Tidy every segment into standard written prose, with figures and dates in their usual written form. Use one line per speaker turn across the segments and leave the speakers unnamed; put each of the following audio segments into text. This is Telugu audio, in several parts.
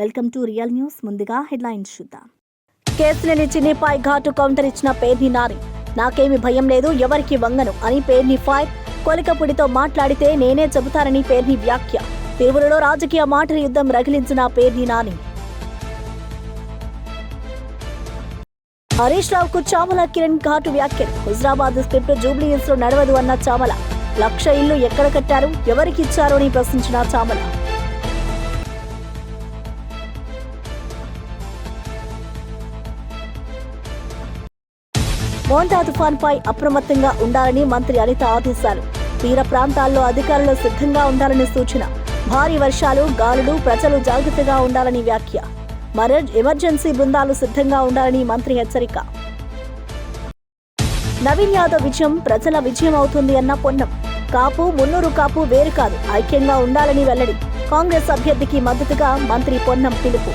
Welcome to real news. ముందుగా హెడ్లైన్స్ చూద్దాం. కేసులేని చిన్నిపై ఘాటు కౌంటర్ ఇచ్చిన పేర్ని నాని. నాకేమి భయం లేదు, ఎవరికి వంగను అని పేర్ని ఫైర్. కొలికపుడితో మాట్లాడితే నేనే చెబుతానని పేర్ని వ్యాఖ్య. తిరువురులో రాజకీయ మాటల యుద్ధం రగిలించిన పేర్ని నాని. హరీష్ రావుకు చామల కిరణ్ ఘాటు వ్యాఖ్యలు. హుజరాబాద్ స్క్రిప్ట్ జూబ్లీ హిల్స్ లో నడవదు అన్న చామల. 1,00,000 ఇల్లు ఎక్కడ కట్టారు, ఎవరికి ఇచ్చారు అని ప్రశ్నించిన చామల. మోంటా తుఫాన్పై అప్రమత్తంగా ఉండాలని మంత్రి అనిత ఆదేశాలు. తీర ప్రాంతాల్లో అధికారులు సిద్ధంగా ఉండాలని సూచన. భారీ వర్షాలు, గాలులు, ప్రజలు జాగ్రత్తగా ఉండాలని వ్యాఖ్య. ఎమర్జెన్సీ బృందాలు సిద్ధంగా ఉండాలని మంత్రి హెచ్చరిక. నవీన్ యాదవ్ విజయం ప్రజల విజయం అవుతుంది అన్న పొన్నం. కాపు, మున్నూరు కాపు వేరు కాదు, ఐక్యంగా ఉండాలని వెల్లడి. కాంగ్రెస్ అభ్యర్థికి మద్దతుగా మంత్రి పొన్నం పిలుపు.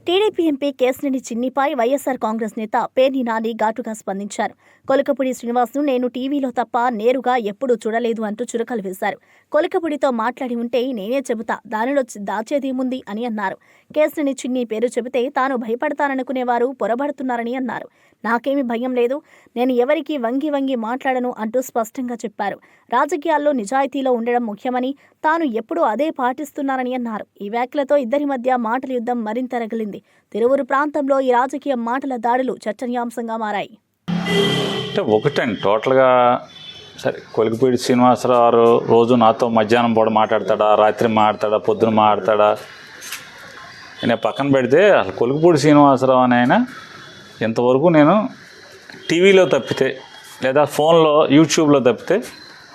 టీడీపీ ఎంపీ కేశినేని చిన్నిపై వైఎస్ఆర్ కాంగ్రెస్ నేత పేర్ని నాని ఘాటుగా స్పందించారు. కొలికపుడి శ్రీనివాస్ను నేను టీవీలో తప్ప నేరుగా ఎప్పుడూ చూడలేదు అంటూ చురకలు వేశారు. కొలికపుడితో మాట్లాడి ఉంటే నేనే చెబుతా, దానిలో దాచేదేముంది అని అన్నారు. కేశినేని చిన్ని పేరు చెబితే తాను భయపడతాననుకునేవారు పొరబడుతున్నారని అన్నారు. నాకేమీ భయం లేదు, నేను ఎవరికి వంగి వంగి మాట్లాడను అంటూ స్పష్టంగా చెప్పారు. రాజకీయాల్లో నిజాయితీలో ఉండడం ముఖ్యమని, తాను ఎప్పుడూ అదే పాటిస్తున్నారని అన్నారు. ఈ వ్యాఖ్యలతో ఇద్దరి మధ్య మాటల యుద్ధం మరింత రగిలింది. తిరువురు ప్రాంతంలో ఈ రాజకీయ మాటల దాడులు చర్చనీయాంశంగా మారాయి.
ఒకటండి టోటల్గా సరే, కొలికపూడి శ్రీనివాసరావు రోజు నాతో మధ్యాహ్నం పూట మాట్లాడతాడా, రాత్రి మాట్లాడతాడా, పొద్దున మాట్లాడతాడా నేను పక్కన పెడితే, అసలు కొలికపూడి శ్రీనివాసరావు అని ఆయన ఇంతవరకు నేను టీవీలో తప్పితే లేదా ఫోన్లో యూట్యూబ్లో తప్పితే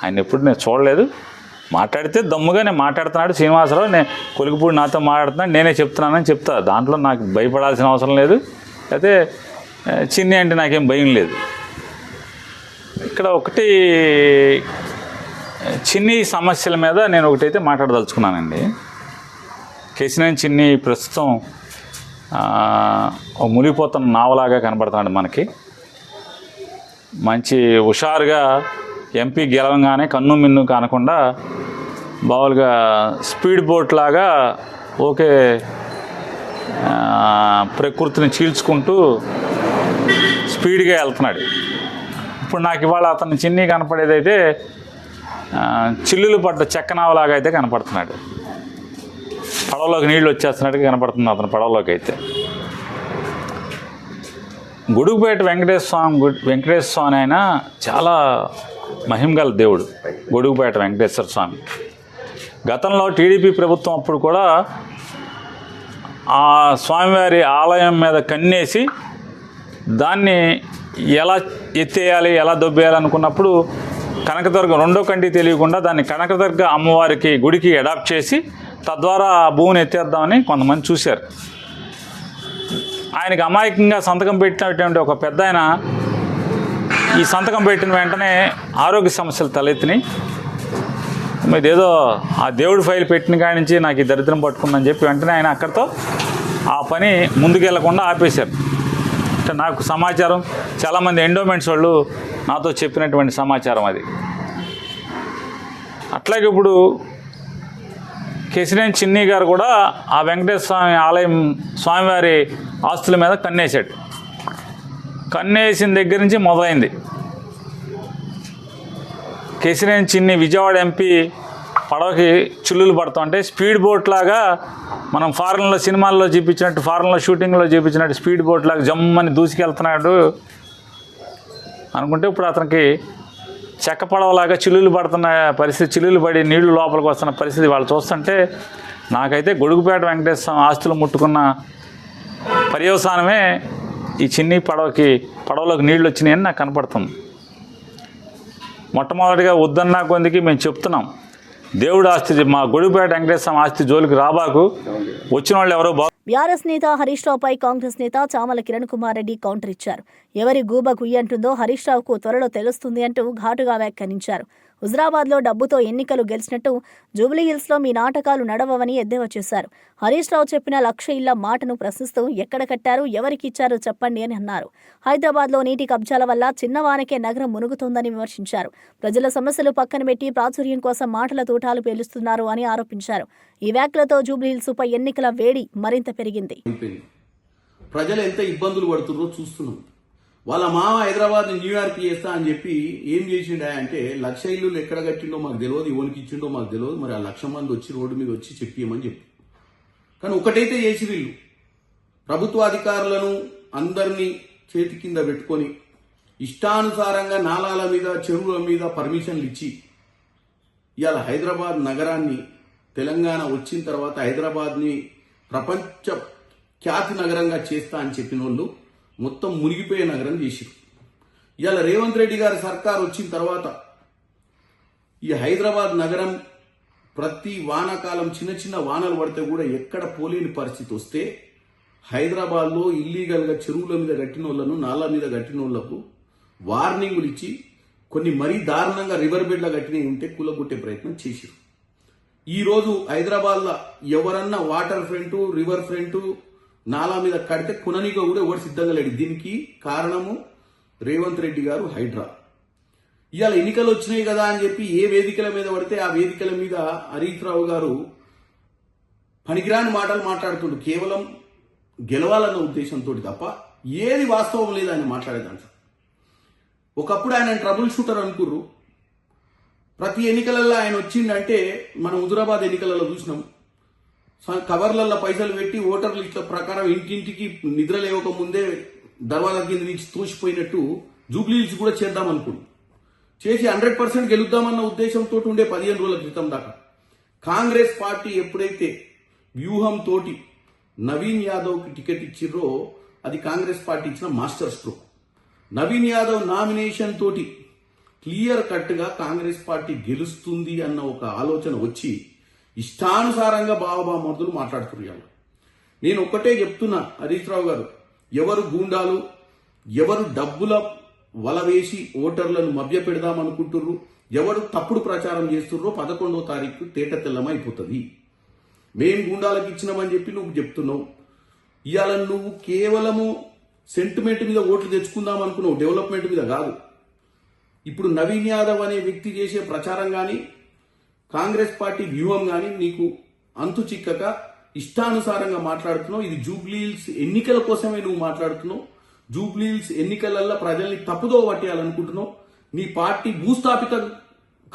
ఆయన ఎప్పుడు నేను చూడలేదు. మాట్లాడితే దమ్ముగా నేను మాట్లాడుతున్నాడు శ్రీనివాసరావు, నేను కొలికపూడి నాతో మాట్లాడుతున్నాడు, నేనే చెప్తున్నానని చెప్తా. దాంట్లో నాకు భయపడాల్సిన అవసరం లేదు, అయితే చిన్ని అంటే నాకేం భయం లేదు. ఇక్కడ ఒకటి చిన్ని సమస్యల మీద నేను ఒకటైతే మాట్లాడదలుచుకున్నానండి. కేశినేని చిన్ని ప్రస్తుతం మునిగిపోతున్న నావలాగా కనబడుతున్నాడు మనకి. మంచి హుషారుగా ఎంపీ గెలవంగానే కన్ను మిన్ను కానకుండా బావులుగా స్పీడ్ బోట్ లాగా ఓకే ప్రకృతిని చీల్చుకుంటూ స్పీడ్గా వెళ్తున్నాడు. ఇప్పుడు నాకు ఇవాళ అతను చిన్ని కనపడేదైతే చిల్లులు పడ్డ చెక్కనావలాగా అయితే కనపడుతున్నాడు. పడవలోకి నీళ్ళు వచ్చేస్తున్నట్టుగా కనపడుతుంది అతను పడవలోకి అయితే. గొడుగుపేట వెంకటేశ్వర స్వామి ఆయన చాలా మహిమగల దేవుడు. గొడుగుపేట వెంకటేశ్వర స్వామి గతంలో టీడీపీ ప్రభుత్వం అప్పుడు కూడా ఆ స్వామివారి ఆలయం మీద కన్నేసి దాన్ని ఎలా ఎత్తేయాలి, ఎలా దొబ్బేయాలనుకున్నప్పుడు కనకదుర్గ రెండో కంటి తెలియకుండా దాన్ని కనకదుర్గ అమ్మవారికి గుడికి అడాప్ట్ చేసి తద్వారా ఆ భూమిని ఎత్తేద్దామని కొంతమంది చూశారు. ఆయనకి అమాయకంగా సంతకం పెట్టినటువంటి ఒక పెద్ద ఆయన ఈ సంతకం పెట్టిన వెంటనే ఆరోగ్య సమస్యలు తలెత్తినాయి. మరి ఏదో ఆ దేవుడి ఫైల్ పెట్టిన కాడి నుంచి నాకు ఈ దరిద్రం పట్టుకుందని చెప్పి వెంటనే ఆయన అక్కడితో ఆ పని ముందుకెళ్లకుండా ఆపేశారు. అంటే నాకు సమాచారం, చాలామంది ఎండోమెంట్స్ వాళ్ళు నాతో చెప్పినటువంటి సమాచారం అది. అట్లాగే ఇప్పుడు కేశినేని చిన్ని గారు కూడా ఆ వెంకటేశ్వర స్వామి ఆలయం స్వామివారి ఆస్తుల మీద కన్నేశాడు. కన్నేసిన దగ్గర నుంచి మొదలైంది. కేశినేని చిన్ని విజయవాడ ఎంపీ పడవకి చిల్లులు పడుతుంటే స్పీడ్ బోట్ లాగా మనం ఫారెన్లో సినిమాల్లో చూపించినట్టు, ఫారెన్లో షూటింగ్లో చూపించినట్టు స్పీడ్ బోట్ లాగా జమ్మని దూసుకెళ్తున్నాడు అనుకుంటే ఇప్పుడు అతనికి చెక్క పడవలాగా చిల్లులు పడుతున్న పరిస్థితి, చిల్లులు పడి నీళ్లు లోపలికి వస్తున్న పరిస్థితి వాళ్ళు చూస్తుంటే నాకైతే గొడుగుపేట వెంకటేశ్వర స్వామి ఆస్తులు ముట్టుకున్న పర్యవసానమే ఈ చిన్ని పడవలోకి నీళ్ళు వచ్చినాయని నాకు కనపడుతుంది. మొట్టమొదటిగా వద్దన్నా కొందికి మేము చెప్తున్నాం, దేవుడు ఆస్తి, మా గొడుగుపేట వెంకటేశ్వర స్వామి ఆస్తి జోలికి రాబాకు, వచ్చిన వాళ్ళు ఎవరో
బీఆర్ఎస్ నేత హరీష్ రావుపై కాంగ్రెస్ నేత చామల కిరణ్ కుమార్ రెడ్డి కౌంటర్ ఇచ్చారు. ఎవరి గూబ కుయ్యంటుందో హరీష్ రావుకు త్వరలో తెలుస్తుంది అంటూ ఘాటుగా వ్యాఖ్యానించారు. హుజరాబాద్లో డబ్బుతో ఎన్నికలు గెలిచినట్టు జూబ్లీహిల్స్లో మీ నాటకాలు నడవవని ఎద్దేవా చేశారు. హరీష్ రావు చెప్పిన 1,00,000 ఇళ్ల మాటను ప్రశ్నిస్తూ ఎక్కడ కట్టారు, ఎవరికి ఇచ్చారో చెప్పండి అని అన్నారు. హైదరాబాద్లో నీటి కబ్జాల వల్ల చిన్నవానకే నగరం మునుగుతోందని విమర్శించారు. ప్రజల సమస్యలు పక్కన పెట్టి ప్రాచుర్యం కోసం మాటల తూటాలు పేలుస్తున్నారు అని ఆరోపించారు. ఈ వ్యాఖ్యలతో జూబ్లీహిల్స్పై ఎన్నికల వేడి మరింత పెరిగింది.
ప్రజలు ఎంత ఇబ్బందులు పడుతున్నారో చూస్తున్నాం. వాళ్ళ మామ హైదరాబాద్ న్యూయార్క్ చేస్తా అని చెప్పి ఏం చేసిండా అంటే 1,00,000 ఇల్లు ఎక్కడ కట్టిండో మాకు తెలియదు, ఎవరికి ఇచ్చిండో మాకు తెలియదు. మరి ఆ 1,00,000 మంది వచ్చి రోడ్డు మీద వచ్చి చెప్పియమని చెప్పి, కానీ ఒకటైతే చేసి వీళ్ళు ప్రభుత్వ అధికారులను అందరినీ చేతి కింద పెట్టుకొని ఇష్టానుసారంగా నాలాల మీద చెరువుల మీద పర్మిషన్లు ఇచ్చి ఇవాళ హైదరాబాద్ నగరాన్ని, తెలంగాణ వచ్చిన తర్వాత హైదరాబాద్ని ప్రపంచ ఖ్యాతి నగరంగా చేస్తా అని చెప్పిన వాళ్ళు మొత్తం మునిగిపోయే నగరం చేసిరు. ఇవాళ రేవంత్ రెడ్డి గారి సర్కార్ వచ్చిన తర్వాత ఈ హైదరాబాద్ నగరం ప్రతి వానాకాలం చిన్న చిన్న వానలు పడితే కూడా ఎక్కడ పోలేని పరిస్థితి వస్తే హైదరాబాద్లో ఇల్లీగల్గా చెరువుల మీద కట్టిన వాళ్ళను, నాలా మీద కట్టిన వాళ్లకు వార్నింగులు ఇచ్చి కొన్ని మరీ దారుణంగా రివర్ బెడ్ల కట్టినవి ఉంటే కూలగొట్టే ప్రయత్నం చేసిరు. ఈరోజు హైదరాబాద్లో ఎవరన్నా వాటర్ ఫ్రంట్, రివర్ ఫ్రంట్, నాలా మీద కడితే కుననిగా కూడా ఎవరు సిద్ధంగా లేడు. దీనికి కారణము రేవంత్ రెడ్డి గారు, హైడ్రా. ఇవాళ ఎన్నికలు వచ్చినాయి కదా అని చెప్పి ఏ వేదికల మీద పడితే ఆ వేదికల మీద హరీష్ రావు గారు పనికిరాని మాటలు మాట్లాడుతుండు, కేవలం గెలవాలన్న ఉద్దేశంతో తప్ప ఏది వాస్తవం లేదు ఆయన మాట్లాడేదాంట్లో. ఒకప్పుడు ఆయన ట్రబుల్ షూటర్ అనుకుర్రు. ప్రతి ఎన్నికలలో ఆయన వచ్చిందంటే మనం హుజురాబాద్ ఎన్నికలలో చూసినాం, కవర్లలో పైసలు పెట్టి ఓటర్లు ఇట్ల ప్రకారం ఇంటింటికి నిద్ర లేవక ముందే దర్వాజా కింద నుంచి తోసిపోయినట్టు జూబ్లీహిల్స్ కూడా చేద్దామనుకున్నాం. చేసి 100% గెలుద్దామన్న ఉద్దేశంతో ఉండే 15 రోజుల క్రితం దాకా కాంగ్రెస్ పార్టీ ఎప్పుడైతే వ్యూహంతో నవీన్ యాదవ్కి టికెట్ ఇచ్చిర్రో అది కాంగ్రెస్ పార్టీ ఇచ్చిన master stroke. Naveen Yadav nomination తోటి క్లియర్ కట్గా కాంగ్రెస్ పార్టీ గెలుస్తుంది అన్న ఒక ఆలోచన వచ్చి ఇష్టానుసారంగా బావబామర్దులు మాట్లాడుతున్నారు. నేను ఒక్కటే చెప్తున్నా హరీష్ రావు గారు, ఎవరు గూండాలు, ఎవరు డబ్బుల వల వేసి ఓటర్లను మభ్య పెడదామనుకుంటుర్రు, ఎవరు తప్పుడు ప్రచారం చేస్తుర్రో 11వ తారీఖు తేట తెల్లమైపోతుంది. మేం గూండాలకు ఇచ్చినామని చెప్పి నువ్వు చెప్తున్నావు. ఇవాళ నువ్వు కేవలము సెంటిమెంట్ మీద ఓట్లు తెచ్చుకుందాం అనుకున్నావు, డెవలప్మెంట్ మీద కాదు. ఇప్పుడు నవీన్ యాదవ్ అనే వ్యక్తి చేసే ప్రచారం కానీ కాంగ్రెస్ పార్టీ వ్యూహం కానీ నీకు అంతు చిక్కక ఇష్టానుసారంగా మాట్లాడుతున్నావు. ఇది జూబ్లీహిల్స్ ఎన్నికల కోసమే నువ్వు మాట్లాడుతున్నావు. జూబ్లీహిల్స్ ఎన్నికలలో ప్రజల్ని తప్పుదో పట్టేయాలనుకుంటున్నావు. నీ పార్టీ భూస్థాపితం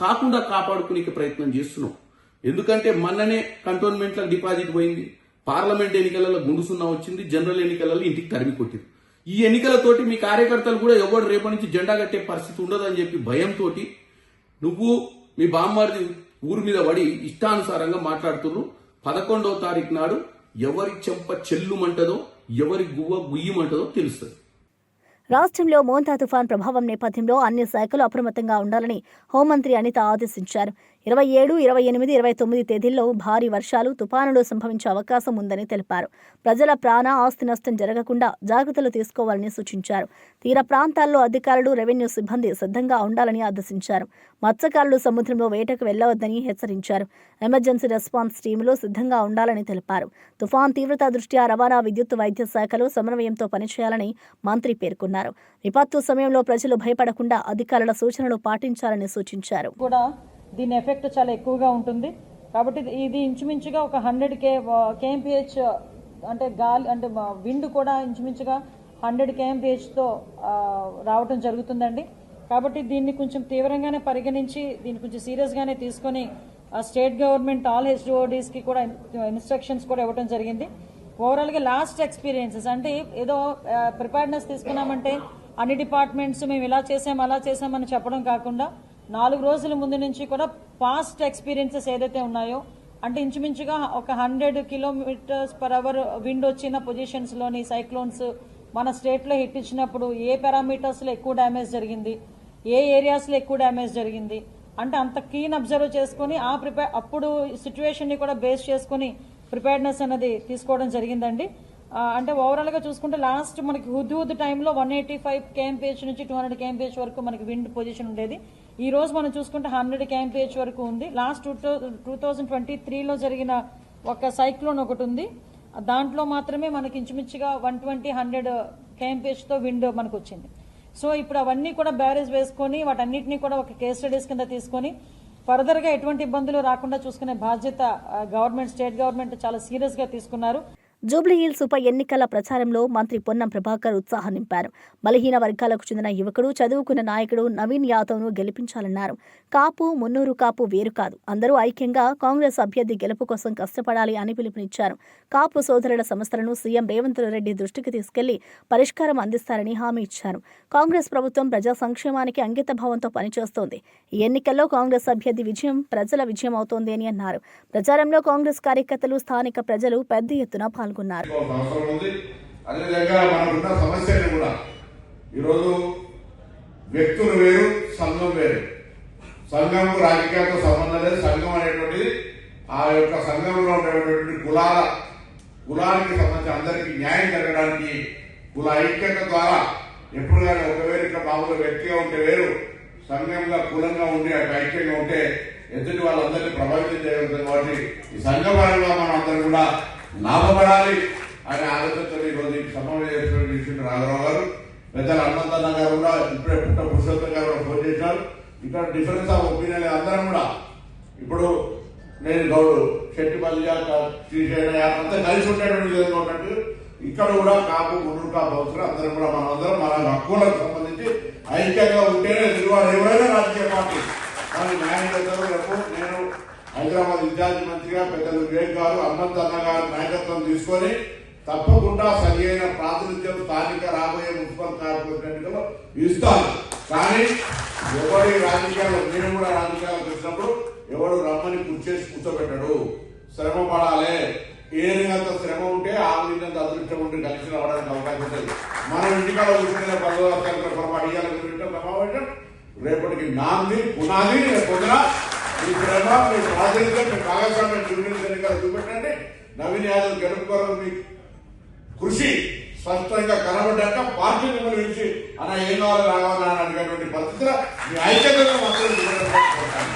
కాకుండా కాపాడుకునే ప్రయత్నం చేస్తున్నావు. ఎందుకంటే మొన్ననే కంటోన్మెంట్లకు డిపాజిట్ పోయింది, పార్లమెంట్ ఎన్నికలలో గుండుసున్నా వచ్చింది, జనరల్ ఎన్నికలలో ఇంటికి తరిమి కొట్టింది. ఈ ఎన్నికలతోటి మీ కార్యకర్తలు కూడా ఎవరు రేపటి నుంచి జెండా కట్టే పరిస్థితి ఉండదని చెప్పి భయంతో నువ్వు మీ బామ్మారిది ఊరి మీద పడి ఇష్టానుసారంగా మాట్లాడుతున్నారు. 11వ తారీఖు నాడు ఎవరి చెంప చెల్లుమంటదో, ఎవరి గువ్వ గుయ్యమంటదో తెలుస్తుంది.
రాష్ట్రంలో మోంతా తుఫాన్ ప్రభావం నేపథ్యంలో అన్ని శాఖలు అప్రమత్తంగా ఉండాలని హోంమంత్రి అనిత ఆదేశించారు. 27, 28, 29 తేదీల్లో భారీ వర్షాలు, తుపానులు సంభవించే అవకాశం ఉందని తెలిపారు. ప్రజల ప్రాణ, ఆస్తి నష్టం జరగకుండా జాగ్రత్తలు తీసుకోవాలని సూచించారు. తీర ప్రాంతాల్లో అధికారులు, రెవెన్యూ సిబ్బంది సిద్ధంగా ఉండాలని ఆదేశించారు. మత్స్యకారులు సముద్రంలో వేటకు వెళ్లవద్దని హెచ్చరించారు. ఎమర్జెన్సీ రెస్పాన్స్ టీములు సిద్ధంగా ఉండాలని తెలిపారు. తుఫాన్ తీవ్రత దృష్ట్యా రవాణా, విద్యుత్, వైద్య శాఖలు సమన్వయంతో పనిచేయాలని మంత్రి పేర్కొన్నారు. విపత్తు సమయంలో ప్రజలు భయపడకుండా అధికారుల సూచనలు పాటించాలని సూచించారు.
దీని ఎఫెక్ట్ చాలా ఎక్కువగా ఉంటుంది కాబట్టి ఇది ఇంచుమించుగా ఒక 100 kmph అంటే గాలి అంటే విండ్ కూడా ఇంచుమించుగా 100 kmph రావటం జరుగుతుందండి. కాబట్టి దీన్ని కొంచెం తీవ్రంగానే పరిగణించి దీన్ని కొంచెం సీరియస్గానే తీసుకొని స్టేట్ గవర్నమెంట్ ఆల్ హెచ్ఓడీస్కి కూడా ఇన్స్ట్రక్షన్స్ కూడా ఇవ్వడం జరిగింది. ఓవరాల్గా లాస్ట్ ఎక్స్పీరియన్సెస్ అంటే ఏదో ప్రిపేర్నెస్ తీసుకున్నామంటే అన్ని డిపార్ట్మెంట్స్ మేము ఇలా చేసాం అలా చేసామని చెప్పడం కాకుండా 4 రోజుల ముందు నుంచి కూడా పాస్ట్ ఎక్స్పీరియన్సెస్ ఏదైతే ఉన్నాయో అంటే ఇంచుమించుగా ఒక 100 km/h విండ్ వచ్చిన పొజిషన్స్లోని సైక్లోన్స్ మన స్టేట్లో హిట్ ఇచ్చినప్పుడు ఏ పారామీటర్స్లో ఎక్కువ డ్యామేజ్ జరిగింది, ఏ ఏరియాస్లో ఎక్కువ డ్యామేజ్ జరిగింది అంటే అంత కీన్ అబ్జర్వ్ చేసుకుని అప్పుడు సిచ్యువేషన్ని కూడా బేస్ చేసుకుని ప్రిపేర్నెస్ అనేది తీసుకోవడం జరిగిందండి. అంటే ఓవరాల్గా చూసుకుంటే లాస్ట్ మనకి హుద్ టైంలో 185 kmph నుంచి 200 kmph వరకు మనకి విండ్ పొజిషన్ ఉండేది. ఈ రోజు మనం చూసుకుంటే 100 kmph వరకు ఉంది. లాస్ట్ 2023లో జరిగిన ఒక సైక్లోన్ ఒకటి ఉంది, దాంట్లో మాత్రమే మనకి ఇంచుమించుగా 120-100 kmph తో విండ్ మనకు వచ్చింది. సో ఇప్పుడు అవన్నీ కూడా బ్యారేజ్ వేసుకొని వాటన్నిటినీ కూడా ఒక కేస్ స్టడీస్ కింద తీసుకొని ఫర్దర్ గా ఎటువంటి ఇబ్బందులు రాకుండా చూసుకునే బాధ్యత గవర్నమెంట్, స్టేట్ గవర్నమెంట్ చాలా సీరియస్ గా తీసుకున్నారు.
జూబ్లీహిల్స్ ఉప ఎన్నికల ప్రచారంలో మంత్రి పొన్నం ప్రభాకర్ ఉత్సాహం నింపారు. బలహీన వర్గాలకు చెందిన యువకుడు, చదువుకున్న నాయకుడు నవీన్ యాదవ్ను గెలిపించాలన్నారు. కాపు, మున్నూరు కాపు వేరు కాదు, అందరూ ఐక్యంగా కాంగ్రెస్ అభ్యర్థి గెలుపు కోసం కష్టపడాలి అని పిలుపునిచ్చారు. కాపు సోదరుల సమస్యలను సీఎం రేవంత్ రెడ్డి దృష్టికి తీసుకెళ్లి పరిష్కారం అందిస్తారని హామీ ఇచ్చారు. కాంగ్రెస్ ప్రభుత్వం ప్రజా సంక్షేమానికి అంకిత భావంతో పనిచేస్తోంది. ఈ ఎన్నికల్లో కాంగ్రెస్ అభ్యర్థి విజయం ప్రజల విజయం అవుతోంది అని అన్నారు. ప్రచారంలో కాంగ్రెస్ కార్యకర్తలు, స్థానిక ప్రజలు పెద్ద ఎత్తున పాల్గొన్నారు.
అదేవిధంగా మనకున్న సమస్యలు కూడా ఈరోజు వ్యక్తులు వేరు, సంఘం వేరు. సంఘం రాజకీయాలతో సంబంధం లేదు. సంఘం అనేటువంటిది ఆ యొక్క సంఘంలో ఉండేటువంటి కులానికి సంబంధించి అందరికీ న్యాయం జరగడానికి కుల ఐక్యత ద్వారా ఎప్పుడు కానీ ఒకవేళ ఇట్లా మామూలుగా వ్యక్తిగా ఉంటే వేరు, సంఘంగా కులంగా ఉండి అక్కడ ఐక్యంగా ఉంటే ఎదుటి వాళ్ళందరినీ ప్రభావితం చేయగలుగుతుంది. కాబట్టి ఈ సంఘపరంగా మనం అందరూ కూడా లాభపడాలి అనే ఆలోచనతో ఈరోజు ఈ సమావేశం రాఘరావు గారు, పెద్దల హనుమంతన్న గారు కూడా ఇప్పుడే పురుషోత్తం గారు కూడా ఫోన్ చేశారు. ఇక్కడ డిఫరెన్స్ ఆఫ్ ఒపీనియన్ అందరం కూడా ఇప్పుడు నేను గౌడు శెట్టిపల్లి శ్రీశైల అంతా కలిసి ఉండేటువంటి విధంగా ఉన్నట్టు ఇక్కడ కూడా కాపు, మున్నూరు కాపు అవసరం అందరం కూడా మనందరం మన హక్కులకు సంబంధించి ఐక్యంగా ఉంటేనే ఎదురువాడు ఎవరైనా రాజకీయ పార్టీ మనకి న్యాయం చేస్తారు. రేపు నేను హైదరాబాద్ ఇన్ఛార్జి మంత్రిగా పెద్దలు వివేక్ గారు, హనుమంతన్న గారు నాయకత్వం తీసుకొని తప్పకుండా సరియైన ప్రాతినిధ్యం స్థానిక రాబోయే మున్సిపల్ కార్పొరేషన్ ఎన్నికల్లో ఇస్తాను. కానీ ఎవరి రాజకీయాలు, నేను కూడా రాజకీయాలకు వచ్చినప్పుడు ఎవడు రమ్మని కూర్చేసి కూర్చోబెట్టాడు. శ్రమ పడాలి. ఏరినంత శ్రమ ఉంటే ఆవినంత అదృష్టం ఉండి కలిసి రావడానికి అవకాశం ఉంటుంది. మనం ఇంటికాడ కూర్చునే 10 లక్షల పొరపాటు ఇవ్వాలని సమావేశం రేపటికి నాంది పునాది. పొద్దున మీ శ్రమ, మీ ప్రాతినిధ్యం, మీ భాగస్వామ్యం జూబ్లీహిల్స్ ఎన్నికలు చూపెట్టండి. నవీన్ యాదవ్ గెలుపుకోవడం మీ కృషి స్పష్టంగా కనబడ్డాక పార్టీ మిమ్మల్ని పిలిచి అన్న ఏం కావాలి రావాలని అడిగేటువంటి పరిస్థితిలో మీ ఐక్యతను మాత్రం.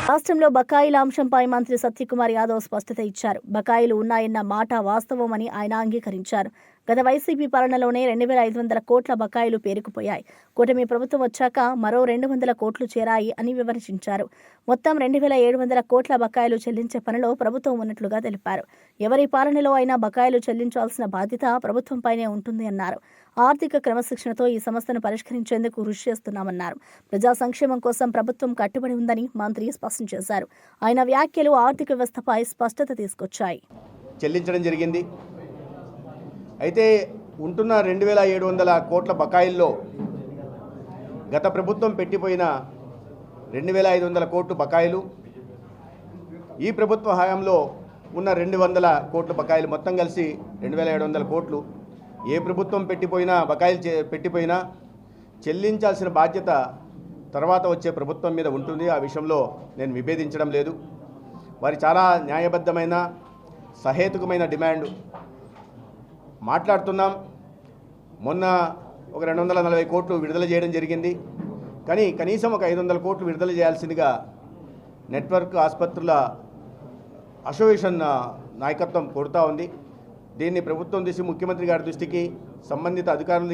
రాష్ట్రంలో బకాయిల అంశంపై మంత్రి సత్యకుమార్ యాదవ్ స్పష్టత ఇచ్చారు. బకాయిలు ఉన్నాయన్న మాట వాస్తవమని ఆయన అంగీకరించారు. గత వైసీపీ పాలనలోనే 2,500 కోట్ల బకాయిలు పేరుకుపోయాయి. కూటమి ప్రభుత్వం వచ్చాక మరో 200 కోట్లు చేరాయి అని వివరించారు. మొత్తం 2,700 కోట్ల బకాయిలు చెల్లించే పనిలో ప్రభుత్వం ఉన్నట్లుగా తెలిపారు. ఎవరి పాలనలో అయినా బకాయిలు చెల్లించాల్సిన బాధ్యత ప్రభుత్వంపైనే ఉంటుంది అన్నారు. ఆర్థిక క్రమశిక్షణతో ఈ సమస్యను పరిష్కరించేందుకు కృషి చేస్తున్నామన్నారు. ప్రజా సంక్షేమం కోసం ప్రభుత్వం కట్టుబడి ఉందని మంత్రి స్పష్టం చేశారు. ఆయన వ్యాఖ్యలు ఆర్థిక వ్యవస్థపై స్పష్టత తీసుకొచ్చాయి.
చెల్లించడం జరిగింది. అయితే ఉంటున్న 2,700 కోట్ల బకాయిల్లో గత ప్రభుత్వం పెట్టిపోయిన 2,500 కోట్లు బకాయిలు, ఈ ప్రభుత్వ హయాంలో ఉన్న 200 కోట్ల బకాయిలు, మొత్తం కలిసి 2,700 కోట్లు. ఏ ప్రభుత్వం పెట్టిపోయినా చెల్లించాల్సిన బాధ్యత తర్వాత వచ్చే ప్రభుత్వం మీద ఉంటుంది. ఆ విషయంలో నేను విభేదించడం లేదు. వారి చాలా న్యాయబద్ధమైన, సహేతుకమైన డిమాండ్ మాట్లాడుతున్నాం. మొన్న ఒక 240 కోట్లు విడుదల చేయడం జరిగింది. కానీ కనీసం ఒక 500 కోట్లు విడుదల చేయాల్సిందిగా నెట్వర్క్ ఆసుపత్రుల అసోసియేషన్ నాయకత్వం కోరుతూ ఉంది. దీన్ని ప్రభుత్వం ముఖ్యమంత్రి గారి దృష్టికి, సంబంధిత అధికారుల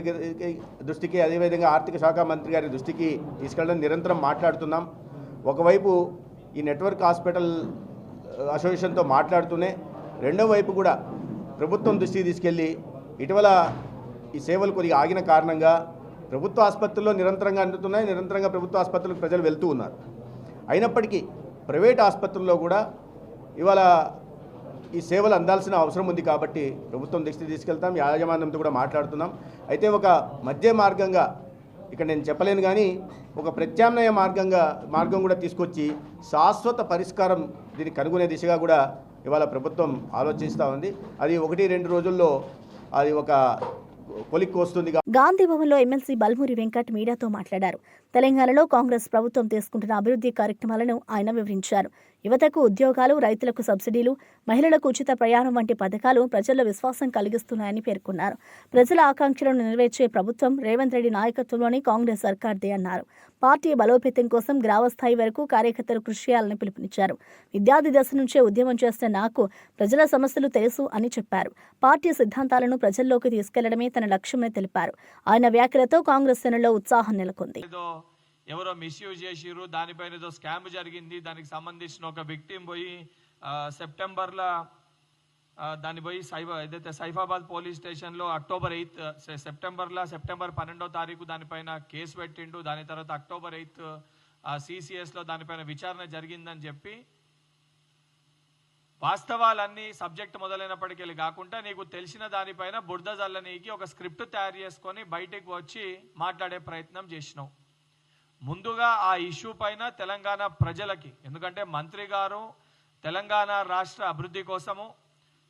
దృష్టికి, అదేవిధంగా ఆర్థిక శాఖ మంత్రి గారి దృష్టికి తీసుకెళ్ళడం నిరంతరం మాట్లాడుతున్నాం. ఒకవైపు ఈ నెట్వర్క్ హాస్పిటల్ అసోసియేషన్తో మాట్లాడుతూనే రెండో వైపు కూడా ప్రభుత్వం దృష్టికి తీసుకెళ్ళి ఇటీవల ఈ సేవలు కొద్దిగా ఆగిన కారణంగా ప్రభుత్వ ఆసుపత్రుల్లో నిరంతరంగా అందుతున్నాయి. నిరంతరంగా ప్రభుత్వ ఆసుపత్రులకు ప్రజలు వెళ్తూ ఉన్నారు. అయినప్పటికీ ప్రైవేట్ ఆసుపత్రుల్లో కూడా ఇవాళ ఈ సేవలు అందాల్సిన అవసరం ఉంది. కాబట్టి ప్రభుత్వం దృష్టికి తీసుకెళ్తాం. యాజమాన్యంతో కూడా మాట్లాడుతున్నాం. అయితే ఒక మధ్య మార్గంగా ఇక్కడ నేను చెప్పలేను, కానీ ఒక ప్రత్యామ్నాయ మార్గం కూడా తీసుకొచ్చి శాశ్వత పరిష్కారం దీన్ని కనుగొనే దిశగా కూడా ఇవాళ ప్రభుత్వం ఆలోచిస్తూ ఉంది. అది 1-2 రోజుల్లో అది ఒక కొలిక్కి వస్తుంది.
గాంధీ భవన్లో ఎమ్మెల్సీ బల్మూరి వెంకట్ మీడియాతో మాట్లాడారు. తెలంగాణలో కాంగ్రెస్ ప్రభుత్వం తీసుకుంటున్న అభివృద్ధి కార్యక్రమాలను ఆయన వివరించారు. యువతకు ఉద్యోగాలు, రైతులకు సబ్సిడీలు, మహిళలకు ఉచిత ప్రయాణం వంటి పథకాలు ప్రజల్లో విశ్వాసం కలిగిస్తున్నాయని పేర్కొన్నారు. ప్రజల ఆకాంక్షలను నెరవేర్చే ప్రభుత్వం రేవంత్ రెడ్డి నాయకత్వంలోని కాంగ్రెస్ సర్కార్దే అన్నారు. పార్టీ బలోపేతం కోసం గ్రామస్థాయి వరకు కార్యకర్తలు కృషి చేయాలని పిలుపునిచ్చారు. విద్యార్థి దశ నుంచే ఉద్యమం చేస్తున్న నాకు ప్రజల సమస్యలు తెలుసు అని చెప్పారు. పార్టీ సిద్ధాంతాలను ప్రజల్లోకి తీసుకెళ్లడమే తన లక్ష్యమని తెలిపారు. ఆయన వ్యాఖ్యలతో కాంగ్రెస్ శ్రేణుల్లో ఉత్సాహం నెలకొంది.
ఎవరో మిస్యూజ్ చేసిర్రు, దానిపైన ఏదో స్కామ్ జరిగింది, దానికి సంబంధించిన ఒక విక్టిమ్ పోయి సెప్టెంబర్లో దాన్ని పోయి ఏదైతే సైఫాబాద్ పోలీస్ స్టేషన్లో సెప్టెంబర్ 12వ తారీఖు దానిపైన కేసు పెట్టిండు. దాని తర్వాత అక్టోబర్ 8 CCSలో దానిపైన విచారణ జరిగిందని చెప్పి వాస్తవాలన్నీ సబ్జెక్ట్ మొదలైనప్పటికీ కాకుండా నీకు తెలిసిన దానిపైన బురద జల్లనీకి ఒక స్క్రిప్ట్ తయారు చేసుకొని బయటకు వచ్చి మాట్లాడే ప్రయత్నం చేసినావు. ముందుగా ఆ ఇష్యూ పైన తెలంగాణ ప్రజలకి, ఎందుకంటే మంత్రి గారు తెలంగాణ రాష్ట్ర అభివృద్ధి కోసము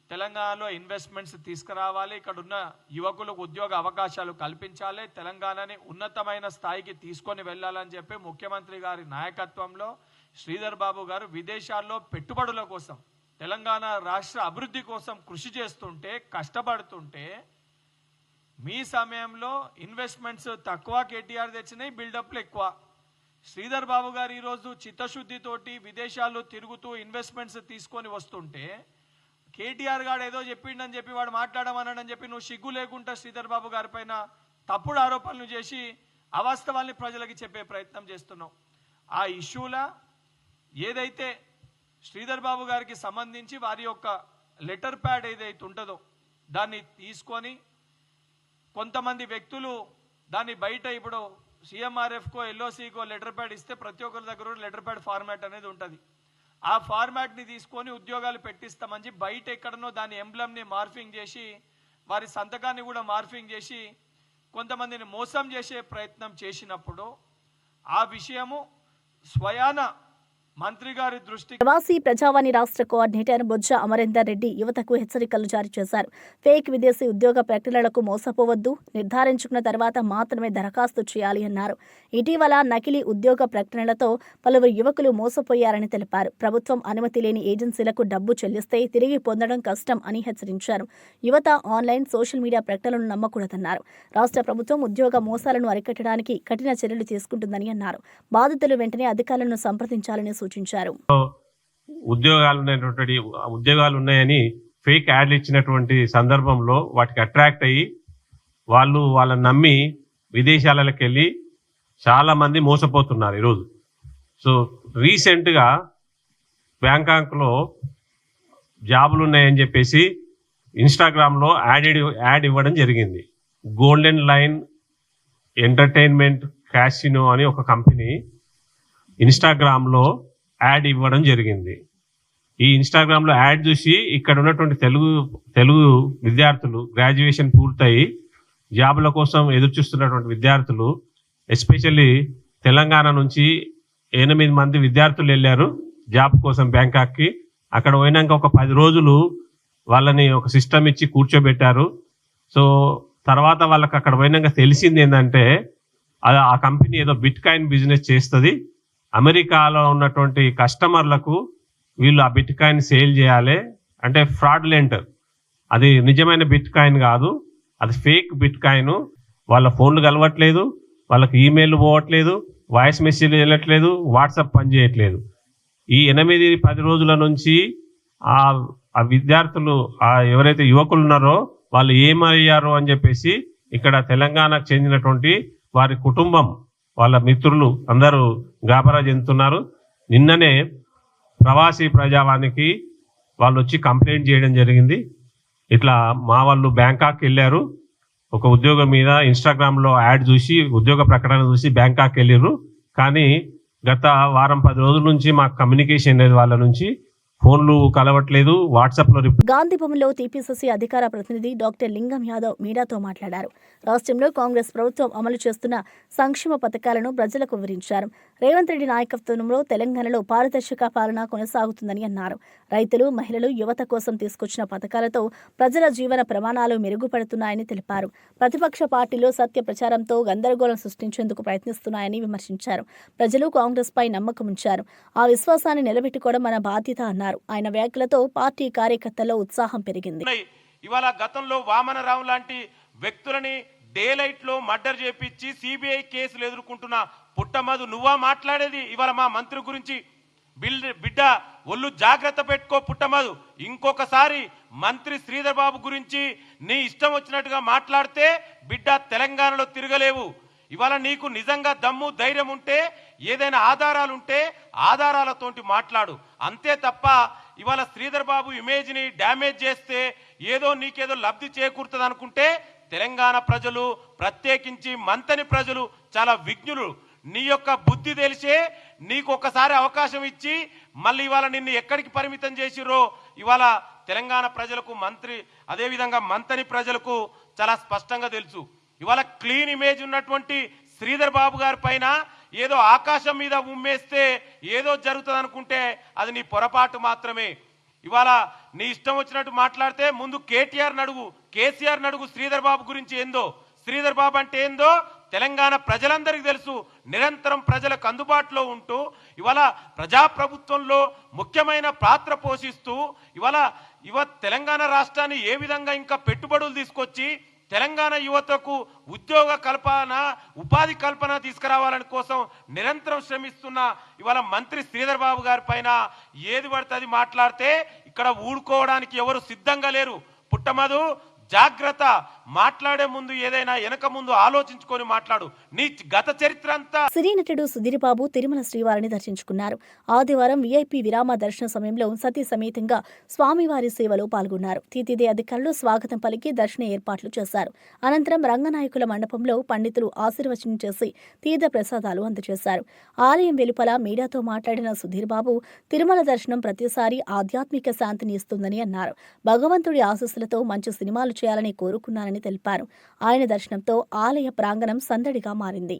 తెలంగాణలో ఇన్వెస్ట్మెంట్స్ తీసుకురావాలి, ఇక్కడ ఉన్న యువకులకు ఉద్యోగ అవకాశాలు కల్పించాలి, తెలంగాణని ఉన్నతమైన స్థాయికి తీసుకొని వెళ్ళాలని చెప్పి ముఖ్యమంత్రి గారి నాయకత్వంలో శ్రీధర్ బాబు గారు విదేశాల్లో పెట్టుబడుల కోసం తెలంగాణ రాష్ట్ర అభివృద్ధి కోసం కృషి చేస్తుంటే, కష్టపడుతుంటే మీ సమయంలో ఇన్వెస్ట్మెంట్స్ తక్కువ, కేటీఆర్ తెచ్చినాయి, బిల్డప్లు ఎక్కువ. శ్రీధర్ బాబు గారు ఈరోజు చిత్తశుద్ధితోటి విదేశాల్లో తిరుగుతూ ఇన్వెస్ట్మెంట్స్ తీసుకొని వస్తుంటే కేటీఆర్ గారు ఏదో చెప్పిండని చెప్పి వాడు మాట్లాడమన్నాడని చెప్పి నువ్వు సిగ్గు లేకుండా శ్రీధర్ బాబు గారి పైన తప్పుడు ఆరోపణలు చేసి అవాస్తవాల్ని ప్రజలకి చెప్పే ప్రయత్నం చేస్తున్నావు. ఆ ఇష్యూల ఏదైతే శ్రీధర్ బాబు గారికి సంబంధించి వారి యొక్క లెటర్ ప్యాడ్ ఏదైతే ఉంటుందో దాన్ని తీసుకొని కొంతమంది వ్యక్తులు దాన్ని బయట ఇప్పుడు CMRFకో LOCకో లెటర్ ప్యాడ్ ఇస్తే ప్రతి ఒక్కరి దగ్గర లెటర్ ప్యాడ్ ఫార్మాట్ అనేది ఉంటుంది. ఆ ఫార్మాట్ని తీసుకొని ఉద్యోగాలు పెట్టిస్తామని బయట ఎక్కడనో దాని ఎంబ్లమ్ని మార్ఫింగ్ చేసి వారి సంతకాన్ని కూడా మార్ఫింగ్ చేసి కొంతమందిని మోసం చేసే ప్రయత్నం చేసినప్పుడు ఆ విషయము స్వయాన మంత్రి గారి దృష్టి
ప్రవాసీ ప్రజావాణి రాష్ట్ర కోఆర్డినేటర్ బొజ్జ అమరేందర్ రెడ్డి యువతకు హెచ్చరికలు జారీ చేశారు. ఫేక్ విదేశీ ఉద్యోగ ప్రకటనలకు మోసపోవద్దు, నిర్ధారించుకున్న తర్వాత మాత్రమే దరఖాస్తు చేయాలి అన్నారు. ఇటీవల నకిలీ ఉద్యోగ ప్రకటనలతో పలువురు యువకులు మోసపోయారని తెలిపారు. ప్రభుత్వం అనుమతి లేని ఏజెన్సీలకు డబ్బు చెల్లిస్తే తిరిగి పొందడం కష్టం అని హెచ్చరించారు. యువత ఆన్లైన్, సోషల్ మీడియా ప్రకటనలను నమ్మకూడదన్నారు. రాష్ట్ర ప్రభుత్వం ఉద్యోగ మోసాలను అరికట్టడానికి కఠిన చర్యలు తీసుకుంటుందని అన్నారు. బాధితులు వెంటనే అధికారులను సంప్రదించాలని సూచించారు.
ఉద్యోగాలు ఉన్నాయని ఫేక్ యాడ్లు ఇచ్చినటువంటి సందర్భంలో వాటికి అట్రాక్ట్ అయ్యి వాళ్ళని నమ్మి విదేశాలకు వెళ్ళి చాలా మంది మోసపోతున్నారు ఈరోజు. సో రీసెంట్గా బ్యాంకాక్లో జాబులు ఉన్నాయని చెప్పేసి ఇన్స్టాగ్రామ్లో యాడ్ ఇవ్వడం జరిగింది. గోల్డెన్ లైన్ ఎంటర్టైన్మెంట్ క్యాసినో అని ఒక కంపెనీ ఇన్స్టాగ్రామ్లో యాడ్ ఇవ్వడం జరిగింది. ఈ ఇన్స్టాగ్రామ్లో యాడ్ చూసి ఇక్కడ ఉన్నటువంటి తెలుగు విద్యార్థులు గ్రాడ్యుయేషన్ పూర్తయి జాబుల కోసం ఎదురు చూస్తున్నటువంటి విద్యార్థులు, ఎస్పెషల్లీ తెలంగాణ నుంచి 8 మంది విద్యార్థులు వెళ్ళారు జాబ్ కోసం బ్యాంకాక్కి. అక్కడ పోయినాక ఒక 10 రోజులు వాళ్ళని ఒక సిస్టమ్ ఇచ్చి కూర్చోబెట్టారు. సో తర్వాత వాళ్ళకి అక్కడ పోయినాక తెలిసింది ఏంటంటే ఆ కంపెనీ ఏదో బిట్ కాయిన్ బిజినెస్ చేస్తుంది, అమెరికాలో ఉన్నటువంటి కస్టమర్లకు వీళ్ళు ఆ బిట్ కాయిన్ సేల్ చేయాలి అంటే ఫ్రాడ్లెంట్, అది నిజమైన బిట్ కాయిన్ కాదు, అది ఫేక్ బిట్ కాయిన్. వాళ్ళ ఫోన్లు కలవట్లేదు, వాళ్ళకి ఈమెయిల్ పోవట్లేదు, వాయిస్ మెసేజ్ వెళ్ళట్లేదు, వాట్సాప్ పనిచేయట్లేదు. ఈ 8-10 రోజుల నుంచి ఆ విద్యార్థులు ఎవరైతే యువకులు ఉన్నారో వాళ్ళు ఏమయ్యారో అని చెప్పేసి ఇక్కడ తెలంగాణకు చెందినటువంటి వారి కుటుంబం, వాళ్ళ మిత్రులు అందరూ గాబరా చెందుతున్నారు. నిన్ననే ప్రవాసీ ప్రజావానికి వాళ్ళు వచ్చి కంప్లైంట్ చేయడం జరిగింది. ఇట్లా మా వాళ్ళు బ్యాంకాక్ వెళ్ళారు, ఒక ఉద్యోగం మీద ఇన్స్టాగ్రామ్లో యాడ్ చూసి ఉద్యోగ ప్రకటన చూసి బ్యాంకాక్ వెళ్ళారు, కానీ గత వారం 10 రోజుల నుంచి మాకు కమ్యూనికేషన్ లేదు, వాళ్ళ నుంచి ఫోన్లు కలవట్లేదు, వాట్సాప్లో.
గాంధీ భవన్లో TPCC అధికార ప్రతినిధి డాక్టర్ లింగం యాదవ్ మీడియాతో మాట్లాడారు. రాష్ట్రంలో కాంగ్రెస్ ప్రభుత్వం అమలు చేస్తున్న సంక్షేమ పథకాలను ప్రజలకు వివరించారు. రేవంత్ రెడ్డి నాయకత్వంలో తెలంగాణలో పారదర్శక పాలన కొనసాగుతుందని అన్నారు. రైతులు, మహిళలు, యువత కోసం తీసుకొచ్చిన పథకాలతో ప్రజల జీవన ప్రమాణాలు మెరుగుపడుతున్నాయని తెలిపారు. ప్రతిపక్ష పార్టీలు సత్య ప్రచారంతో గందరగోళం సృష్టించేందుకు ప్రయత్నిస్తున్నాయని విమర్శించారు. ప్రజలు కాంగ్రెస్ పై నమ్మకం ఉంచారు. ఆ విశ్వాసాన్ని నిలబెట్టుకోవడం మన బాధ్యత అన్నారు. ఆయన వ్యాఖ్యలతో పార్టీ కార్యకర్తల్లో ఉత్సాహం పెరిగింది.
ఇవాళ గతంలో వామనరావు లాంటి వ్యక్తులని డే లైట్ లో మర్డర్ చేపించి సిబిఐ కేసులు ఎదుర్కొంటున్న పుట్టమధు నువ్వా మాట్లాడేది? ఇవాళ మా మంత్రి గురించి బిడ్డ ఒళ్ళు జాగ్రత్త పెట్టుకో పుట్టమధు. ఇంకొకసారి మంత్రి శ్రీధర్ బాబు గురించి నీ ఇష్టం వచ్చినట్టుగా మాట్లాడితే బిడ్డ తెలంగాణలో తిరగలేవు. ఇవాళ నీకు నిజంగా దమ్ము ధైర్యం ఉంటే, ఏదైనా ఆధారాలుంటే ఆధారాలతోటి మాట్లాడు. అంతే తప్ప ఇవాళ శ్రీధర్ బాబు ఇమేజ్ ని డ్యామేజ్ చేస్తే ఏదో నీకేదో లబ్ధి చేకూరుతుంది అనుకుంటే తెలంగాణ ప్రజలు, ప్రత్యేకించి మంతని ప్రజలు చాలా విజ్ఞులు. నీ యొక్క బుద్ధి తెలిసే నీకు ఒకసారి అవకాశం ఇచ్చి మళ్ళీ ఇవాళ నిన్ను ఎక్కడికి పరిమితం చేసిరో ఇవాళ తెలంగాణ ప్రజలకు, మంత్రి అదేవిధంగా మంతని ప్రజలకు చాలా స్పష్టంగా తెలుసు. ఇవాళ క్లీన్ ఇమేజ్ ఉన్నటువంటి శ్రీధర్ బాబు గారి పైన ఏదో ఆకాశం మీద ఉమ్మేస్తే ఏదో జరుగుతుంది అనుకుంటే అది నీ పొరపాటు మాత్రమే. ఇవాళ నీ ఇష్టం వచ్చినట్టు మాట్లాడితే ముందు కేటీఆర్ నడుగు, కేసీఆర్ నడుగు శ్రీధర్ బాబు గురించి ఏందో. శ్రీధర్ బాబు అంటే ఏందో తెలంగాణ ప్రజలందరికీ తెలుసు. నిరంతరం ప్రజలకు అందుబాటులో ఉంటూ ఇవాళ ప్రజాప్రభుత్వంలో ముఖ్యమైన పాత్ర పోషిస్తూ ఇవాళ తెలంగాణ రాష్ట్రాన్ని ఏ విధంగా ఇంకా పెట్టుబడులు తీసుకొచ్చి తెలంగాణ యువతకు ఉద్యోగ కల్పన, ఉపాధి కల్పన తీసుకురావాలని కోసం నిరంతరం శ్రమిస్తున్న ఇవాళ మంత్రి శ్రీధర్ బాబు గారి పైన ఏది పడితే అది మాట్లాడితే ఇక్కడ ఊడుకోవడానికి ఎవరు సిద్ధంగా లేరు. పుట్టమధు జాగ్రత్త, మాట్లాడే ముందు ఏదైనా వెనక ముందు ఆలోచించుకొని మాట్లాడు. నీ గత చరిత్ర అంతా.
సినీ నటుడు సుధీర్ బాబు తిరుమల శ్రీవారిని దర్శించుకున్నారు. ఆదివారం వీఐపీ విరామ దర్శన సమయంలో సతీ సమేతంగా స్వామివారి సేవలో పాల్గొన్నారు. టీటీడీ అధికారులు స్వాగతం పలికి దర్శన ఏర్పాట్లు చేశారు. అనంతరం రంగనాయకుల మండపంలో పండితులు ఆశీర్వచనం చేసి తీర్థ ప్రసాదాలు అందజేశారు. ఆలయం వెలుపల మీడియాతో మాట్లాడిన సుధీర్ బాబు తిరుమల దర్శనం ప్రతిసారి ఆధ్యాత్మిక శాంతిని ఇస్తుందని అన్నారు. భగవంతుడి ఆశీస్సులతో మంచి సినిమాలు చేయాలని కోరుకున్నారని తెలిపారు. ఆయన దర్శనంతో ఆలయ ప్రాంగణం సందడిగా మారింది.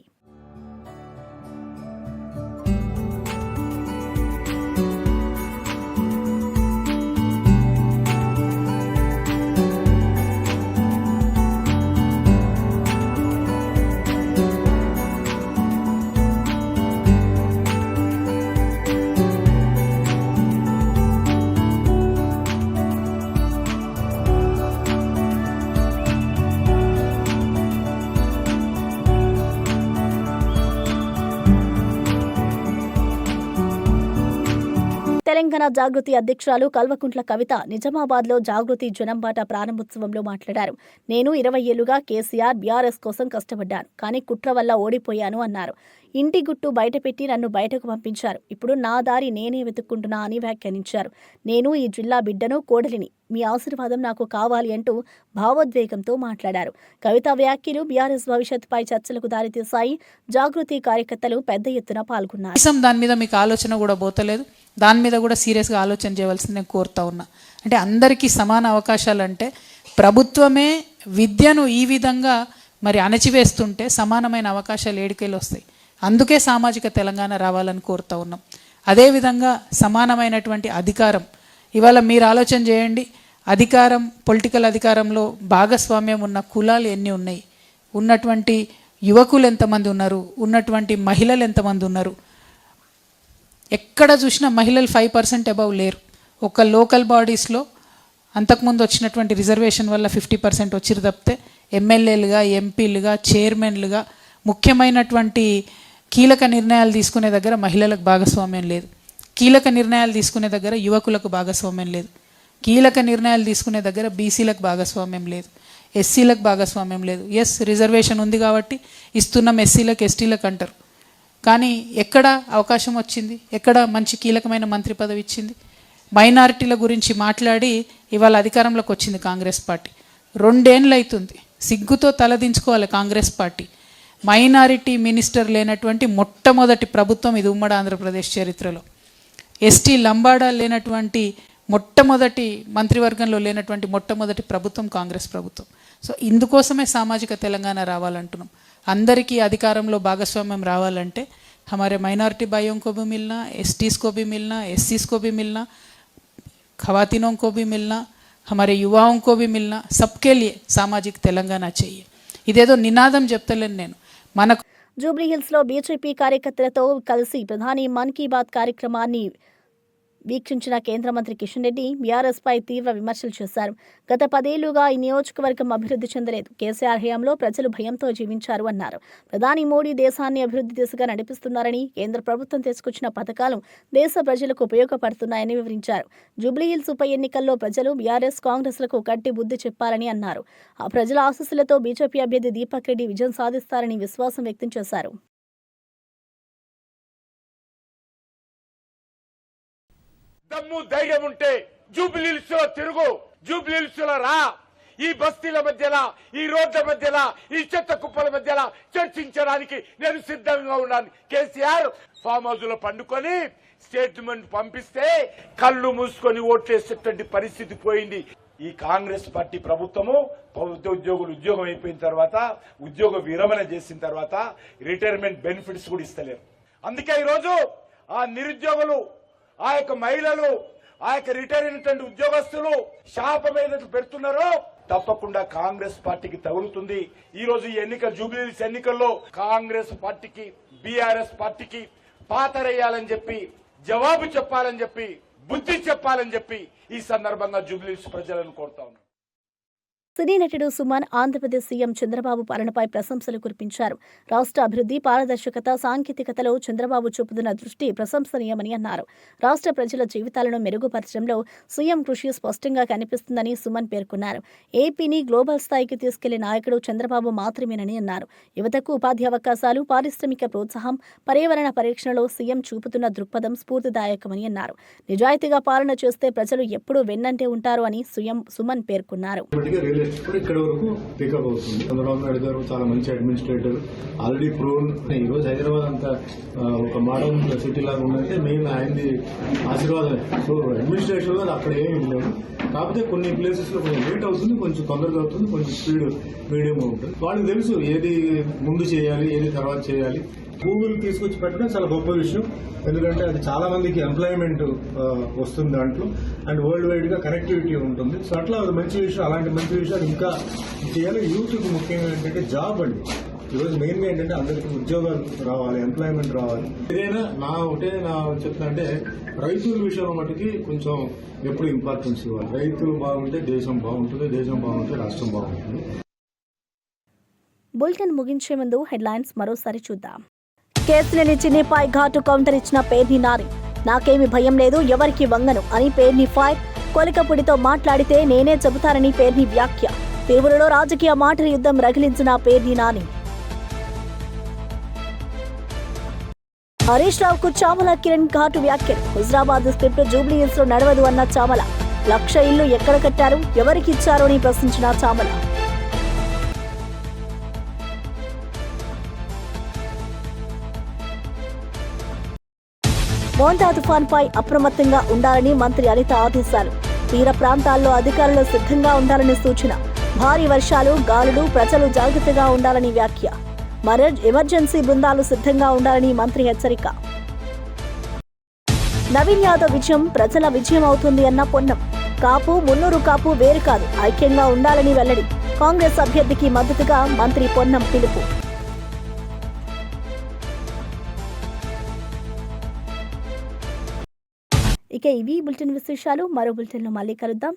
తెలంగాణ జాగృతి అధ్యక్షురాలు కల్వకుంట్ల కవిత నిజామాబాద్లో జాగృతి జనంబాట ప్రారంభోత్సవంలో మాట్లాడారు. నేను 20 ఏళ్లుగా కేసీఆర్, బీఆర్ఎస్ కోసం కష్టపడ్డాను, కానీ కుట్ర వల్ల ఓడిపోయాను అన్నారు. ఇంటి గుట్టు బయటపెట్టి నన్ను బయటకు పంపించారు. ఇప్పుడు నా దారి నేనే వెతుక్కుంటున్నా అని వ్యాఖ్యానించారు. నేను ఈ జిల్లా బిడ్డను, కోడలిని. మీ ఆశీర్వాదం నాకు కావాలి అంటూ భావోద్వేగంతో మాట్లాడారు. కవిత వ్యాఖ్యలు బీఆర్ఎస్ భవిష్యత్తుపై చర్చలకు దారితీశాయి. జాగృతి కార్యకర్తలు పెద్ద ఎత్తున పాల్గొన్నారు.
దాని మీద మీకు ఆలోచన కూడా పోతలేదు. దాని మీద కూడా సీరియస్గా ఆలోచన చేయవలసింది నేను కోరుతా ఉన్నా. అంటే అందరికీ సమాన అవకాశాలు అంటే ప్రభుత్వమే విద్యను ఈ విధంగా మరి అణచివేస్తుంటే సమానమైన అవకాశాలు ఏడికెళ్ళి వస్తాయి. అందుకే సామాజిక తెలంగాణ రావాలని కోరుతా ఉన్నాం. అదేవిధంగా సమానమైనటువంటి అధికారం. ఇవాళ మీరు ఆలోచన చేయండి, అధికారం, పొలిటికల్ అధికారంలో భాగస్వామ్యం ఉన్న కులాలు ఎన్ని ఉన్నాయి, ఉన్నటువంటి యువకులు ఎంతమంది ఉన్నారు, ఉన్నటువంటి మహిళలు ఎంతమంది ఉన్నారు. ఎక్కడ చూసినా మహిళలు 5% అబవ్ లేరు. ఒక లోకల్ బాడీస్లో అంతకుముందు వచ్చినటువంటి రిజర్వేషన్ వల్ల 50% వచ్చిరు తప్పితే ఎమ్మెల్యేలుగా, ఎంపీలుగా, చైర్మన్లుగా ముఖ్యమైనటువంటి కీలక నిర్ణయాలు తీసుకునే దగ్గర మహిళలకు భాగస్వామ్యం లేదు. కీలక నిర్ణయాలు తీసుకునే దగ్గర యువకులకు భాగస్వామ్యం లేదు. కీలక నిర్ణయాలు తీసుకునే దగ్గర బీసీలకు భాగస్వామ్యం లేదు, ఎస్సీలకు భాగస్వామ్యం లేదు. ఎస్, రిజర్వేషన్ ఉంది కాబట్టి ఇస్తున్నాం ఎస్సీలకు, ఎస్టీలకు అంటారు. కానీ ఎక్కడ అవకాశం వచ్చింది? ఎక్కడ మంచి కీలకమైన మంత్రి పదవి ఇచ్చింది? మైనారిటీల గురించి మాట్లాడి ఇవాళ అధికారంలోకి వచ్చింది కాంగ్రెస్ పార్టీ. 2 ఏళ్ళు అవుతుంది. సిగ్గుతో తలదించుకోవాలి కాంగ్రెస్ పార్టీ. మైనారిటీ మినిస్టర్ లేనటువంటి మొట్టమొదటి ప్రభుత్వం ఇది ఉమ్మడి ఆంధ్రప్రదేశ్ చరిత్రలో. ఎస్టీ లంబాడా లేనటువంటి మొట్టమొదటి మంత్రివర్గంలో లేనటువంటి మొట్టమొదటి ప్రభుత్వం కాంగ్రెస్ ప్రభుత్వం. సో ఇందుకోసమే సామాజిక తెలంగాణ రావాలంటున్నాం. అందరికీ అధికారంలో భాగస్వామ్యం రావాలంటే हमारे माइनॉरिटी भाइयों को भी मिलना, एसटीज़ को भी मिलना, एससीज़ को भी मिलना, खवातीनों को भी मिलना, हमारे युवाओं को भी मिलना, सबके लिए सामाजिक तेलंगाना चाहिए. ఇదేదో నినాదం చెప్తలేను నేను. మనకు
జూబ్లీహిల్స్ లో బీజేపీ కార్యకర్తలతో కలిసి ప్రధాని మన్ కీ బాత్ కార్యక్రమాన్ని వీక్షించిన కేంద్ర మంత్రి కిషన్ రెడ్డి బీఆర్ఎస్ పై తీవ్ర విమర్శలు చేశారు. గత 10 ఏళ్లుగా ఈ నియోజకవర్గం అభివృద్ధి చెందలేదు. కేసీఆర్ హయాంలో ప్రజలు భయంతో జీవించారు అన్నారు. ప్రధాని మోడీ దేశాన్ని అభివృద్ధి దిశగా నడిపిస్తున్నారని, కేంద్ర ప్రభుత్వం తీసుకొచ్చిన పథకాలు దేశ ప్రజలకు ఉపయోగపడుతున్నాయని వివరించారు. జూబ్లీహిల్స్ ఉప ఎన్నికల్లో ప్రజలు బీఆర్ఎస్ కాంగ్రెస్లకు గట్టి బుద్ధి చెప్పారని అన్నారు. ఆ ప్రజల ఆశీస్సులతో బీజేపీ అభ్యర్థి దీపక్ రెడ్డి విజయం సాధిస్తారని విశ్వాసం వ్యక్తం చేశారు.
దమ్ము ధైర్యం ఉంటే జూబ్లీహిల్స్ లో తిరుగు, జూబ్లీహిల్స్ లో రా. ఈ బస్తీల మధ్యలో, ఈ రోడ్ల మధ్యలో, ఈ చెత్త కుప్పల మధ్యలో చర్చించడానికి నేను సిద్ధంగా ఉన్నాను. కేసీఆర్ ఫామ్ హౌస్ లో పండుకొని స్టేట్మెంట్ పంపిస్తే కళ్ళు మూసుకొని ఓట్లేసేటువంటి పరిస్థితి పోయింది. ఈ కాంగ్రెస్ పార్టీ ప్రభుత్వము ప్రభుత్వ ఉద్యోగులు ఉద్యోగం అయిపోయిన తర్వాత, ఉద్యోగ విరమణ చేసిన తర్వాత రిటైర్మెంట్ బెనిఫిట్స్ కూడా ఇస్తలేరు. అందుకే ఈరోజు ఆ నిరుద్యోగులు, ఆ యొక్క మహిళలు, ఆ యొక్క రిటైర్ అయినటువంటి ఉద్యోగస్తులు శాపం ఏదైతే పెడుతున్నారో తప్పకుండా కాంగ్రెస్ పార్టీకి తగులుతుంది. ఈ రోజు ఈ ఎన్నికల జూబ్లీహిల్స్ ఎన్నికల్లో కాంగ్రెస్ పార్టీకి, బీఆర్ఎస్ పార్టీకి పాతరేయాలని చెప్పి, జవాబు చెప్పాలని చెప్పి, బుద్ధి చెప్పాలని చెప్పి ఈ సందర్భంగా జూబ్లీహిల్స్ ప్రజలను కోరుతా ఉన్నాను.
సినీ నటుడు సుమన్ ఆంధ్రప్రదేశ్ సీఎం చంద్రబాబు పాలనపై ప్రశంసలు కురిపించారు. రాష్ట్ర అభివృద్ధి, పారదర్శకత, సాంకేతికతలో చంద్రబాబు చూపుతున్న దృష్టి ప్రశంసనీయమని అన్నారు. రాష్ట్ర ప్రజల జీవితాలను మెరుగుపరచడంలో సీఎం కృషి స్పష్టంగా కనిపిస్తుందని సుమన్ పేర్కొన్నారు. ఏపీని గ్లోబల్ స్థాయికి తీసుకెళ్లే నాయకుడు చంద్రబాబు మాత్రమేనని అన్నారు. యువతకు ఉపాధి అవకాశాలు, పారిశ్రామిక ప్రోత్సాహం, పర్యావరణ పరిరక్షణలో సీఎం చూపుతున్న దృక్పథం స్ఫూర్తిదాయకమని అన్నారు. నిజాయితీగా పాలన చేస్తే ప్రజలు ఎప్పుడూ వెన్నంటే ఉంటారు అని సుమన్ పేర్కొన్నారు.
ఇక్కడ వరకు పికప్ అవుతుంది. చంద్రబాబు నాయుడు గారు చాలా మంచి అడ్మినిస్ట్రేటర్, ఆల్రెడీ ప్రూన్. ఈ రోజు హైదరాబాద్ అంతా ఒక మోడర్న్ సిటీ లాగా ఉందంటే మెయిన్ ఆయనది ఆశీర్వాదం. సో అడ్మినిస్ట్రేషన్ లో అక్కడ ఏమి లేదు. కాకపోతే కొన్ని ప్లేసెస్ లో కొంచెం లేట్ అవుతుంది, కొంచెం తొందరగా అవుతుంది, కొంచెం స్పీడ్ మీడియం ఉంటుంది. వాళ్ళకి తెలుసు ఏది ముందు చేయాలి, ఏది తర్వాత చేయాలి. గూగుల్ తీసుకొచ్చి పెట్టడం చాలా గొప్ప విషయం. ఎందుకంటే అది చాలా మందికి ఎంప్లాయ్మెంట్ వస్తుంది దాంట్లో, అండ్ వరల్డ్ వైడ్ గా కనెక్టివిటీ ఉంటుంది. సో అట్లా అది మంచి విషయం. అలాంటి మంచి విషయాలు ఇంకా చేయాలి. యూత్ కు ముఖ్యంగా ఏంటంటే జాబ్ అండి. ఈరోజు మెయిన్ గా ఏంటంటే అందరికీ ఉద్యోగాలు రావాలి, ఎంప్లాయ్మెంట్ రావాలి. ఏదైనా నా చెప్తున్నా అంటే రైతుల విషయంలో మటుకి కొంచెం ఎప్పుడు ఇంపార్టెన్స్ ఇవ్వాలి. రైతులు బాగుంటే దేశం బాగుంటుంది, దేశం బాగుంటే రాష్ట్రం బాగుంటుంది.
బులెటిన్ ముగించే ముందు హెడ్లైన్స్ మరోసారి చూద్దాం. కేసులేని చిన్నిపై ఘాటు కౌంటర్ ఇచ్చిన పేర్ని నాని. నాకేమి భయం లేదు, ఎవరికి వంగను అని పేర్ని ఫైర్. కొలికపుడితో మాట్లాడితే నేనే చెబుతానని పేర్ని వ్యాఖ్య. తిరువులలో రాజకీయ మాటల యుద్ధం రగిలించిన పేర్ని నాని. హరీష్ రావుకు చామల కిరణ్ ఘాటు వ్యాఖ్యలు. హుజరాబాద్ స్క్రిప్ట్ జూబ్లీహిల్స్ లో నడవదు అన్న చామల. 1,00,000 ఇల్లు ఎక్కడ కట్టారు, ఎవరికి ఇచ్చారు అని ప్రశ్నించిన చామల. మోంతా తుఫాన్పై అప్రమత్తంగా ఉండాలని మంత్రి అనిత ఆదేశాలు. తీర ప్రాంతాల్లో అధికారులు సిద్ధంగా ఉండాలని సూచన. భారీ వర్షాలు, గాలులు, ప్రజలు జాగ్రత్తగా ఉండాలని వ్యాఖ్య. ఎమర్జెన్సీ బృందాలు సిద్ధంగా ఉండాలని మంత్రి హెచ్చరిక. నవీన్ యాదవ్ విజయం ప్రజల విజయం అవుతుంది అన్న పొన్నం. కాపు, మున్నూరు కాపు వేరు కాదు, ఐక్యంగా ఉండాలని వెల్లడి. కాంగ్రెస్ అభ్యర్థికి మద్దతుగా మంత్రి పొన్నం పిలుపు. ఇక ఇవి బులెటిన్ విశేషాలు. మరో బులెటిన్లో మళ్ళీ కలుద్దాం.